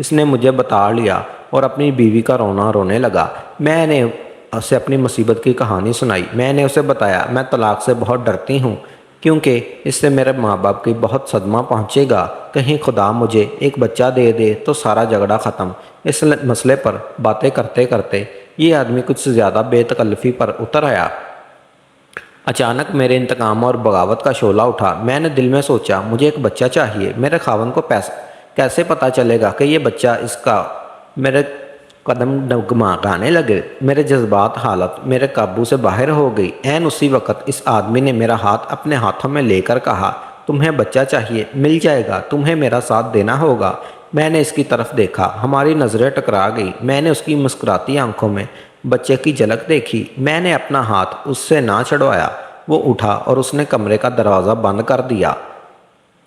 اس نے مجھے بتا لیا اور اپنی بیوی کا رونا رونے لگا۔ میں نے اسے اپنی مصیبت کی کہانی سنائی۔ میں نے اسے بتایا میں طلاق سے بہت ڈرتی ہوں کیونکہ اس سے میرے ماں باپ کی بہت صدمہ پہنچے گا۔ کہیں خدا مجھے ایک بچہ دے دے تو سارا جھگڑا ختم۔ اس مسئلے پر باتیں کرتے کرتے یہ آدمی کچھ زیادہ بے تکلفی پر اتر آیا۔ اچانک میرے انتقام اور بغاوت کا شعلہ اٹھا۔ میں نے دل میں سوچا مجھے ایک بچہ چاہیے۔ میرے خاوند کو کیسے پتہ چلے گا کہ یہ بچہ اس کا؟ میرے قدم ڈگمگانے لگے۔ میرے جذبات حالت میرے قابو سے باہر ہو گئی۔ عین اسی وقت اس آدمی نے میرا ہاتھ اپنے ہاتھوں میں لے کر کہا تمہیں بچہ چاہیے، مل جائے گا، تمہیں میرا ساتھ دینا ہوگا۔ میں نے اس کی طرف دیکھا، ہماری نظریں ٹکرا گئی۔ میں نے اس کی مسکراتی آنکھوں میں بچے کی جھلک دیکھی۔ میں نے اپنا ہاتھ اس سے نہ چھڑوایا۔ وہ اٹھا اور اس نے کمرے کا دروازہ بند کر دیا۔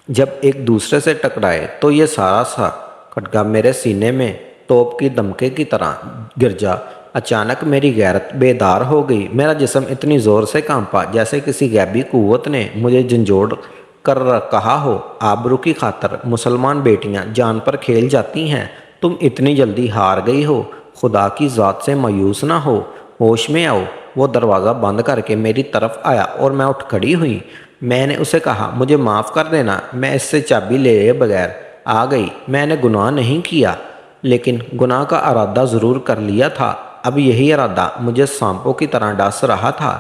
جب ایک دوسرے سے ٹکرائے تو یہ سارا کھٹکا میرے سینے میں توپ کی دھمکے کی طرح گرجا۔ اچانک میری غیرت بیدار ہو گئی۔ میرا جسم اتنی زور سے کانپا جیسے کسی غیبی قوت نے مجھے جھنجھوڑ کر کہا ہو، آبرو کی خاطر مسلمان بیٹیاں جان پر کھیل جاتی ہیں، تم اتنی جلدی ہار گئی ہو، خدا کی ذات سے مایوس نہ ہو، ہوش میں آؤ۔ وہ دروازہ بند کر کے میری طرف آیا اور میں اٹھ کھڑی ہوئی۔ میں نے اسے کہا مجھے معاف کر دینا، میں اس سے چابی لے بغیر آ گئی، میں نے گناہ نہیں کیا، لیکن گناہ کا ارادہ ضرور کر لیا تھا۔ اب یہی ارادہ مجھے سانپوں کی طرح ڈس رہا تھا۔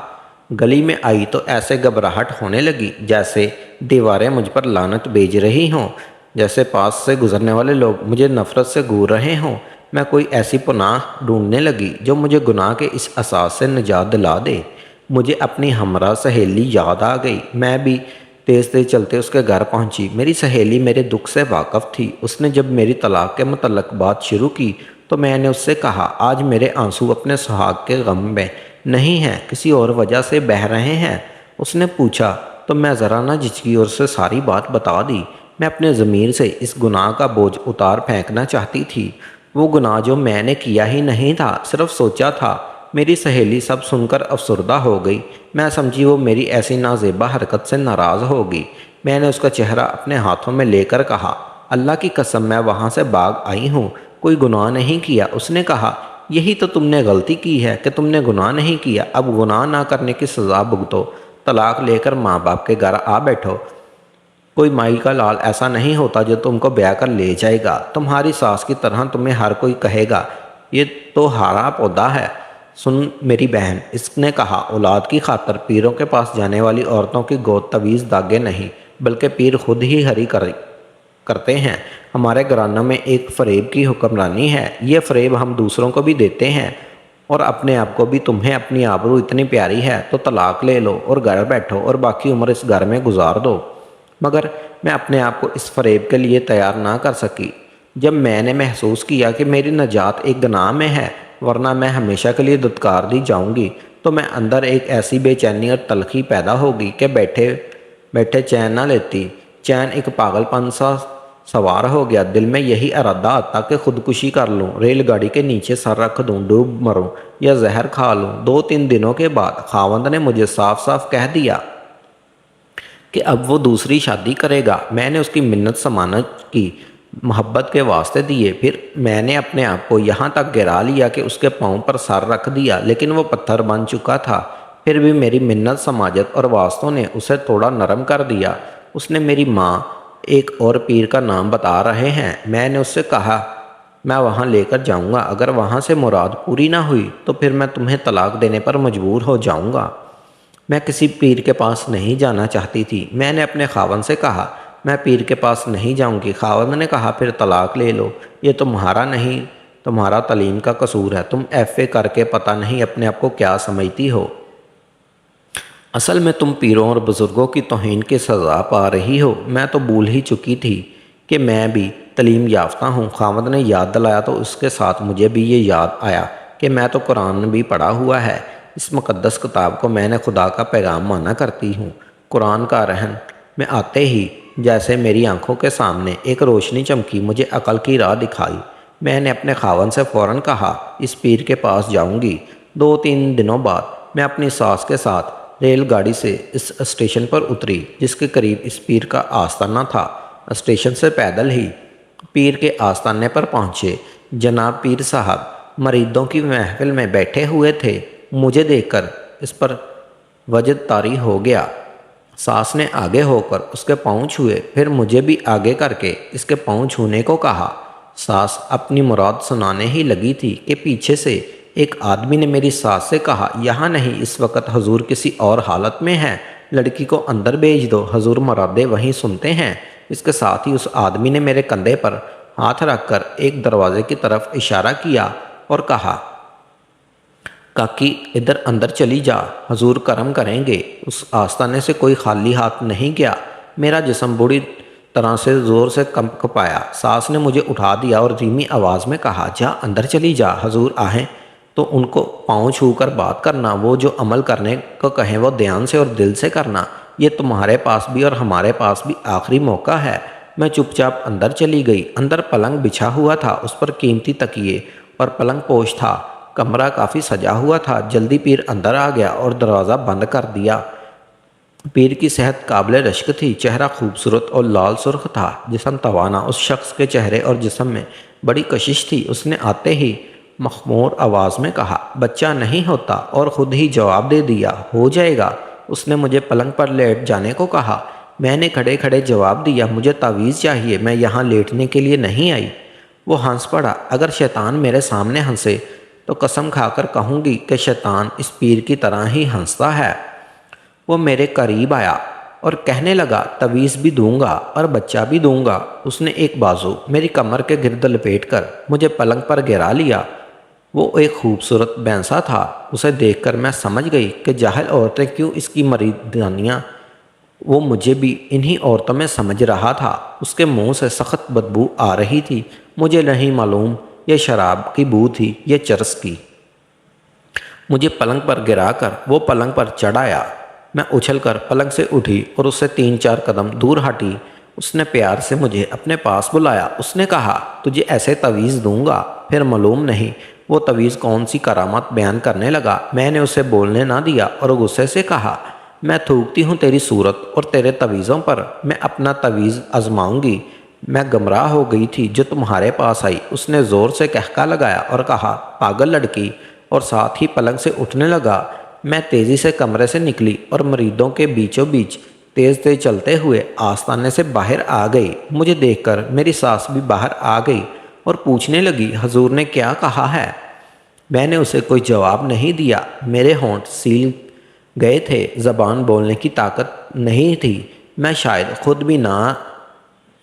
گلی میں آئی تو ایسے گھبراہٹ ہونے لگی جیسے دیواریں مجھ پر لعنت بھیج رہی ہوں، جیسے پاس سے گزرنے والے لوگ مجھے نفرت سے گھور رہے ہوں۔ میں کوئی ایسی پناہ ڈھونڈنے لگی جو مجھے گناہ کے اس احساس سے نجات دلا دے۔ مجھے اپنی ہمراہ سہیلی یاد آ گئی۔ میں بھی تیز تیز چلتے اس کے گھر پہنچی۔ میری سہیلی میرے دکھ سے واقف تھی۔ اس نے جب میری طلاق کے متعلق بات شروع کی تو میں نے اس سے کہا آج میرے آنسو اپنے سہاگ کے غم میں نہیں ہیں، کسی اور وجہ سے بہہ رہے ہیں۔ اس نے پوچھا تو میں ذرا نہ جھجکی اور اسے ساری بات بتا دی۔ میں اپنے ضمیر سے اس گناہ کا بوجھ اتار پھینکنا چاہتی تھی، وہ گناہ جو میں نے کیا ہی نہیں تھا، صرف سوچا تھا۔ میری سہیلی سب سن کر افسردہ ہو گئی۔ میں سمجھی وہ میری ایسی نازیبا حرکت سے ناراض ہوگی۔ میں نے اس کا چہرہ اپنے ہاتھوں میں لے کر کہا اللہ کی قسم میں وہاں سے بھاگ آئی ہوں، کوئی گناہ نہیں کیا۔ اس نے کہا یہی تو تم نے غلطی کی ہے کہ تم نے گناہ نہیں کیا، اب گناہ نہ کرنے کی سزا بھگتو، طلاق لے کر ماں باپ کے گھر آ بیٹھو۔ کوئی مائی کا لال ایسا نہیں ہوتا جو تم کو بیاہ کر لے جائے گا، تمہاری ساس کی طرح تمہیں ہر کوئی کہے گا یہ تو ہارا پودا ہے۔ سن میری بہن، اس نے کہا اولاد کی خاطر پیروں کے پاس جانے والی عورتوں کی گود طویز داغے نہیں بلکہ پیر خود ہی ہری کرتے ہیں۔ ہمارے گھرانوں میں ایک فریب کی حکمرانی ہے، یہ فریب ہم دوسروں کو بھی دیتے ہیں اور اپنے آپ کو بھی۔ تمہیں اپنی آبرو اتنی پیاری ہے تو طلاق لے لو اور گھر بیٹھو اور باقی عمر اس گھر میں گزار دو۔ مگر میں اپنے آپ کو اس فریب کے لیے تیار نہ کر سکی۔ جب میں نے محسوس کیا کہ میری نجات ایک گناہ میں ہے ورنہ میں ہمیشہ کے لیے دھتکار دی جاؤں گی، تو میں اندر ایک ایسی بے چینی اور تلخی پیدا ہوگی کہ بیٹھے بیٹھے چین نہ لیتی۔ چین ایک پاگل پن سا سوار ہو گیا۔ دل میں یہی ارادہ آتا کہ خودکشی کر لوں، ریل گاڑی کے نیچے سر رکھ دوں، ڈوب مروں یا زہر کھا لوں۔ 2-3 دنوں کے بعد خاوند نے مجھے صاف صاف کہہ دیا کہ اب وہ دوسری شادی کرے گا۔ میں نے اس کی منت سماجت کی، محبت کے واسطے دیے، پھر میں نے اپنے آپ کو یہاں تک گرا لیا کہ اس کے پاؤں پر سر رکھ دیا، لیکن وہ پتھر بن چکا تھا۔ پھر بھی میری منت سماجت اور واسطوں نے اسے تھوڑا نرم کر دیا۔ اس نے میری ماں ایک اور پیر کا نام بتا رہے ہیں۔ میں نے اس سے کہا میں وہاں لے کر جاؤں گا، اگر وہاں سے مراد پوری نہ ہوئی تو پھر میں تمہیں طلاق دینے پر مجبور ہو جاؤں گا۔ میں کسی پیر کے پاس نہیں جانا چاہتی تھی۔ میں نے اپنے خاوند سے کہا میں پیر کے پاس نہیں جاؤں گی۔ خاوند نے کہا پھر طلاق لے لو، یہ تمہارا نہیں، تمہارا تعلیم کا قصور ہے، تم FA کر کے پتہ نہیں اپنے آپ کو کیا سمجھتی ہو، اصل میں تم پیروں اور بزرگوں کی توہین کی سزا پا رہی ہو۔ میں تو بھول ہی چکی تھی کہ میں بھی تعلیم یافتہ ہوں۔ خاوند نے یاد دلایا تو اس کے ساتھ مجھے بھی یہ یاد آیا کہ میں تو قرآن بھی پڑھا ہوا ہے۔ اس مقدس کتاب کو میں نے خدا کا پیغام مانا کرتی ہوں۔ قرآن کا رہن میں آتے ہی جیسے میری آنکھوں کے سامنے ایک روشنی چمکی، مجھے عقل کی راہ دکھائی۔ میں نے اپنے خاوند سے فوراً کہا اس پیر کے پاس جاؤں گی۔ 2-3 دنوں بعد میں اپنی ساس کے ساتھ ریل گاڑی سے اس اسٹیشن پر اتری جس کے قریب اس پیر کا آستانہ تھا۔ اسٹیشن سے پیدل ہی پیر کے آستانے پر پہنچے۔ جناب پیر صاحب مریدوں کی محفل میں بیٹھے ہوئے تھے۔ مجھے دیکھ کر اس پر وجد طاری ہو گیا۔ ساس نے آگے ہو کر اس کے پاؤں چھوئے، پھر مجھے بھی آگے کر کے اس کے پاؤں چھونے کو کہا۔ ساس اپنی مراد سنانے ہی لگی تھی کہ پیچھے سے ایک آدمی نے میری ساس سے کہا، یہاں نہیں، اس وقت حضور کسی اور حالت میں ہے، لڑکی کو اندر بھیج دو، حضور مرادیں وہیں سنتے ہیں۔ اس کے ساتھ ہی اس آدمی نے میرے کندھے پر ہاتھ رکھ کر ایک دروازے کی طرف اشارہ کیا اور کہا، کاکی ادھر اندر چلی جا، حضور کرم کریں گے۔ اس آستانے سے کوئی خالی ہاتھ نہیں گیا۔ میرا جسم بری طرح سے زور سے کپایا۔ ساس نے مجھے اٹھا دیا اور دھیمی آواز میں کہا، جا اندر چلی جا، حضور آہیں تو ان کو پاؤں چھو کر بات کرنا، وہ جو عمل کرنے کو کہیں وہ دھیان سے اور دل سے کرنا۔ یہ تمہارے پاس بھی اور ہمارے پاس بھی آخری موقع ہے۔ میں چپ چاپ اندر چلی گئی۔ اندر پلنگ بچھا ہوا تھا، اس پر قیمتی تکیے اور پلنگ پوش تھا۔ کمرہ کافی سجا ہوا تھا۔ جلدی پیر اندر آ گیا اور دروازہ بند کر دیا۔ پیر کی صحت قابل رشک تھی، چہرہ خوبصورت اور لال سرخ تھا، جسم توانا۔ اس شخص کے چہرے اور جسم میں بڑی کشش تھی۔ اس نے آتے ہی مخمور آواز میں کہا، بچہ نہیں ہوتا، اور خود ہی جواب دے دیا، ہو جائے گا۔ اس نے مجھے پلنگ پر لیٹ جانے کو کہا۔ میں نے کھڑے کھڑے جواب دیا، مجھے تعویذ چاہیے، میں یہاں لیٹنے کے لیے نہیں آئی۔ وہ ہنس پڑا۔ اگر شیطان میرے سامنے ہنسے تو قسم کھا کر کہوں گی کہ شیطان اس پیر کی طرح ہی ہنستا ہے۔ وہ میرے قریب آیا اور کہنے لگا، تعویذ بھی دوں گا اور بچہ بھی دوں گا۔ اس نے ایک بازو میری کمر کے گرد لپیٹ کر مجھے پلنگ پر گرا لیا۔ وہ ایک خوبصورت بینسا تھا۔ اسے دیکھ کر میں سمجھ گئی کہ جاہل عورتیں کیوں اس کی مریدانیاں۔ وہ مجھے بھی انہی عورتوں میں سمجھ رہا تھا۔ اس کے منہ سے سخت بدبو آ رہی تھی۔ مجھے نہیں معلوم یہ شراب کی بو تھی یا چرس کی۔ مجھے پلنگ پر گرا کر وہ پلنگ پر چڑھایا۔ میں اچھل کر پلنگ سے اٹھی اور اس سے 3-4 قدم دور ہٹی۔ اس نے پیار سے مجھے اپنے پاس بلایا۔ اس نے کہا، تجھے ایسے تعویذ دوں گا، پھر معلوم نہیں وہ تعویذ کون سی کرامت بیان کرنے لگا۔ میں نے اسے بولنے نہ دیا اور غصے سے کہا، میں تھوکتی ہوں تیری صورت اور تیرے تعویذوں پر، میں اپنا تعویذ آزماؤں گی۔ میں گمراہ ہو گئی تھی جو تمہارے پاس آئی۔ اس نے زور سے کہکا لگایا اور کہا، پاگل لڑکی، اور ساتھ ہی پلنگ سے اٹھنے لگا۔ میں تیزی سے کمرے سے نکلی اور مریدوں کے بیچوں بیچ تیز تیز چلتے ہوئے آستانے سے باہر آ گئی۔ مجھے دیکھ کر میری ساس بھی باہر آ گئی اور پوچھنے لگی، حضور نے کیا کہا ہے؟ میں نے اسے کوئی جواب نہیں دیا۔ میرے ہونٹ سیل گئے تھے، زبان بولنے کی طاقت نہیں تھی۔ میں شاید خود بھی نہ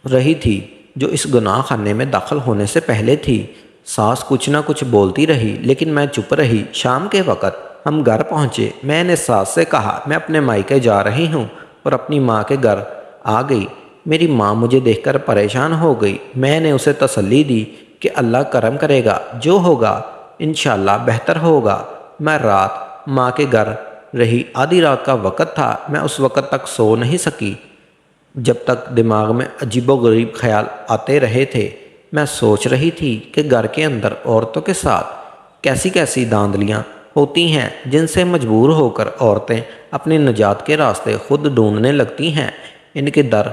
رہی تھی جو اس گناہ خانے میں داخل ہونے سے پہلے تھی۔ ساس کچھ نہ کچھ بولتی رہی لیکن میں چپ رہی۔ شام کے وقت ہم گھر پہنچے۔ میں نے ساس سے کہا، میں اپنے مائکے جا رہی ہوں، اور اپنی ماں کے گھر آ گئی۔ میری ماں مجھے دیکھ کر پریشان ہو گئی۔ میں نے اسے تسلی دی کہ اللہ کرم کرے گا، جو ہوگا انشاءاللہ بہتر ہوگا۔ میں رات ماں کے گھر رہی۔ آدھی رات کا وقت تھا۔ میں اس وقت تک سو نہیں سکی جب تک دماغ میں عجیب و غریب خیال آتے رہے تھے۔ میں سوچ رہی تھی کہ گھر کے اندر عورتوں کے ساتھ کیسی کیسی دھاندلیاں ہوتی ہیں جن سے مجبور ہو کر عورتیں اپنی نجات کے راستے خود ڈھونڈنے لگتی ہیں۔ ان کے در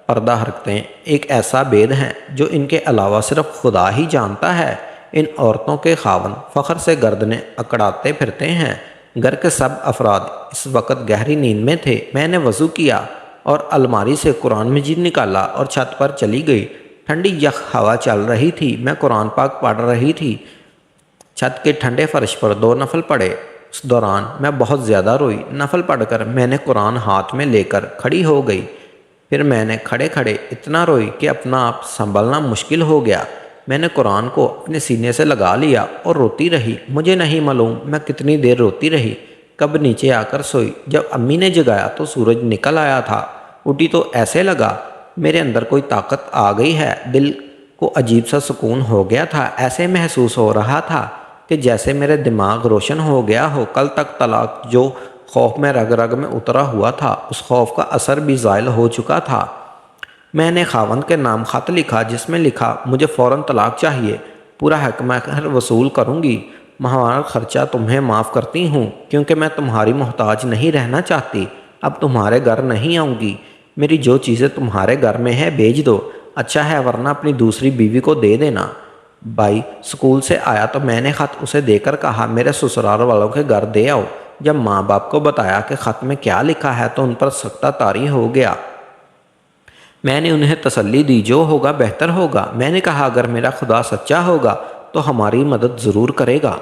پردہ حرکتیں ایک ایسا بید ہیں جو ان کے علاوہ صرف خدا ہی جانتا ہے۔ ان عورتوں کے خاوند فخر سے گردنیں اکڑاتے پھرتے ہیں۔ گھر کے سب افراد اس وقت گہری نیند میں تھے۔ میں نے وضو کیا اور الماری سے قرآن مجید نکالا اور چھت پر چلی گئی۔ ٹھنڈی یخ ہوا چل رہی تھی۔ میں قرآن پاک پڑھ رہی تھی۔ چھت کے ٹھنڈے فرش پر 2 نفل پڑھے۔ اس دوران میں بہت زیادہ روئی۔ نفل پڑھ کر میں نے قرآن ہاتھ میں لے کر کھڑی ہو گئی۔ پھر میں نے کھڑے کھڑے اتنا روئی کہ اپنا آپ سنبھلنا مشکل ہو گیا۔ میں نے قرآن کو اپنے سینے سے لگا لیا اور روتی رہی۔ مجھے نہیں معلوم میں کتنی دیر روتی رہی، کب نیچے آ کر سوئی۔ جب امی نے جگایا تو سورج نکل آیا تھا۔ اٹھی تو ایسے لگا میرے اندر کوئی طاقت آ گئی ہے۔ دل کو عجیب سا سکون ہو گیا تھا۔ ایسے محسوس ہو رہا تھا کہ جیسے میرے دماغ روشن ہو گیا ہو۔ کل تک طلاق جو خوف میں رگ رگ میں اترا ہوا تھا، اس خوف کا اثر بھی زائل ہو چکا تھا۔ میں نے خاوند کے نام خط لکھا جس میں لکھا، مجھے فوراً طلاق چاہیے، پورا حق مہر وصول کروں گی، ماہوارہ خرچہ تمہیں معاف کرتی ہوں کیونکہ میں تمہاری محتاج نہیں رہنا چاہتی۔ اب تمہارے گھر نہیں آؤں گی۔ میری جو چیزیں تمہارے گھر میں ہے بیچ دو۔ اچھا ہے ورنہ اپنی دوسری بیوی کو دے دینا۔ بھائی اسکول سے آیا تو میں نے خط اسے دے کر کہا میرے سسرال والوں کے گھر دے آؤ۔ جب ماں باپ کو بتایا کہ خط میں کیا لکھا ہے تو ان پر سکتہ طاری ہو گیا۔ میں نے انہیں تسلی دی جو ہوگا بہتر ہوگا۔ میں نے کہا اگر میرا خدا سچا ہوگا تو ہماری مدد ضرور کرے گا۔